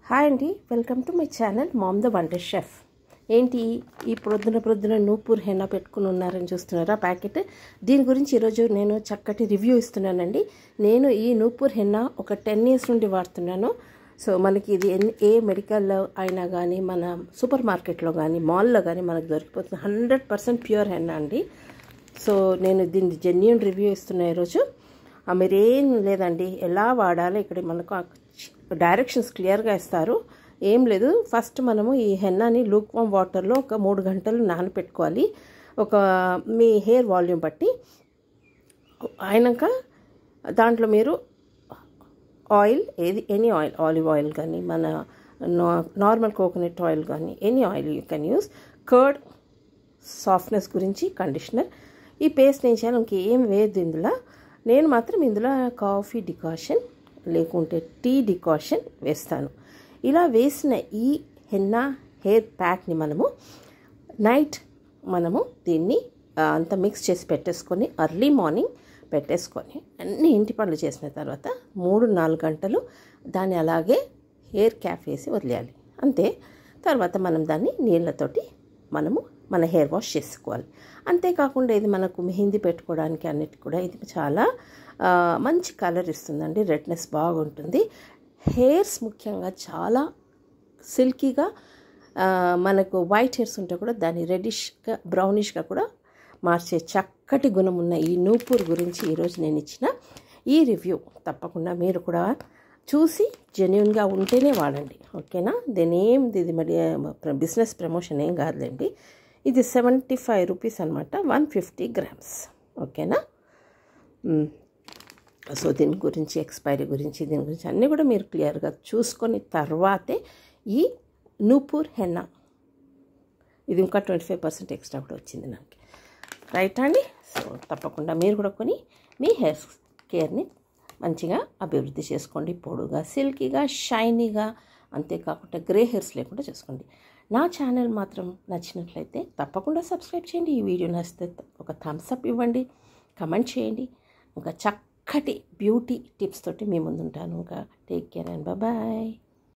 Hi అండి, welcome to my channel ma'am the wonder chef. ఏంటి ఈ ప్రొద్దున నూపూర్ హెన్నా పెట్టుకుని ఉన్నారని చూస్తున్నారా ప్యాకెట్. దీని గురించి ఈరోజు నేను చక్కటి రివ్యూ ఇస్తున్నానండి. నేను ఈ నూపూర్ హెన్నా ఒక 10 years నుండి వాడుతున్నాను. సో మనకి ఇది ఏ మెడికల్లో అయినా కానీ, మన సూపర్ మార్కెట్లో కానీ, మాల్లో కానీ మనకు దొరికిపోతుంది. 100% ప్యూర్ హెన్నా అండి. సో నేను దీన్ని జెన్యూన్ రివ్యూ ఇస్తున్నా ఈరోజు. మీరేం లేదండి, ఎలా వాడాలో ఇక్కడ మనకు డైరెక్షన్స్ క్లియర్గా ఇస్తారు. ఏం లేదు, ఫస్ట్ మనము ఈ హెన్నాని లూక్ వామ్ వాటర్లో ఒక 3 గంటలు నానపెట్టుకోవాలి, ఒక మీ హెయిర్ వాల్యూమ్ బట్టి. అయినాక దాంట్లో మీరు oil, any oil, olive oil కానీ, మన నార్మల్ కోకోనట్ ఆయిల్ కానీ, any oil you can use. Curd softness గురించి కండిషనర్. ఈ పేస్ట్ ఏం చేయాలి, ఇంకేం వేయద్దు ఇందులో. నేను మాత్రం ఇందులో కాఫీ డికాషన్ లేకుంటే టీ డికాషన్ వేస్తాను. ఇలా వేసిన ఈ హెన్నా హెయిర్ ప్యాక్ని నైట్ మనము దీన్ని అంతా మిక్స్ చేసి పెట్టేసుకొని ఎర్లీ మార్నింగ్ పెట్టేసుకొని అన్ని ఇంటి పనులు చేసిన తర్వాత 3-4 గంటలు దాన్ని అలాగే హెయిర్ క్యాప్ వేసి వదిలేయాలి. అంతే. తర్వాత మనం దాన్ని నీళ్ళతోటి మన హెయిర్ వాష్ చేసుకోవాలి. అంతేకాకుండా ఇది మనకు మెహందీ పెట్టుకోవడానికి అన్నిటి కూడా ఇది చాలా మంచి కలర్ ఇస్తుందండి. రెడ్నెస్ బాగుంటుంది. హెయిర్స్ ముఖ్యంగా చాలా సిల్కీగా, మనకు వైట్ హెయిర్స్ ఉంటే కూడా దాన్ని రెడ్డిష్గా, బ్రౌనిష్గా కూడా మార్చే చక్కటి గుణం ఉన్న ఈ నూపూర్ గురించి ఈరోజు నేను ఇచ్చిన ఈ రివ్యూ తప్పకుండా మీరు కూడా చూసి జెన్యూన్గా ఉంటేనే వాడండి. ఓకేనా? ఇది మరి బిజినెస్ ప్రమోషన్ ఏం కాదులేండి. ఇది 75 రూపీస్ అనమాట, 150 grams. ఓకేనా? సో దీని గురించి, ఎక్స్పైరీ గురించి, దీని గురించి అన్నీ కూడా మీరు క్లియర్గా చూసుకొని తర్వాతే ఈ నూపూర్ హెన్నా, ఇది ఇంకా 25% ఎక్స్ట్రా కూడా వచ్చింది నాకు. రైట్ అండి? సో తప్పకుండా మీరు కూడా కొని మీ హెయిర్ కేర్ని మంచిగా అభివృద్ధి చేసుకోండి. పొడుగా, సిల్కీగా, షైనీగా, అంతేకాకుండా గ్రే హెయిర్స్ లేకుండా చేసుకోండి. నా ఛానల్ మాత్రం నచ్చినట్లయితే తప్పకుండా సబ్స్క్రైబ్ చేయండి. ఈ వీడియో నచ్చితే ఒక థమ్స్ అప్ ఇవ్వండి, కమెంట్ చేయండి. ఇంకా చక్కటి బ్యూటీ టిప్స్ తోటి మీ ముందుంటాను. ఇంకా టేక్ కేర్ అండ్ బాయ్.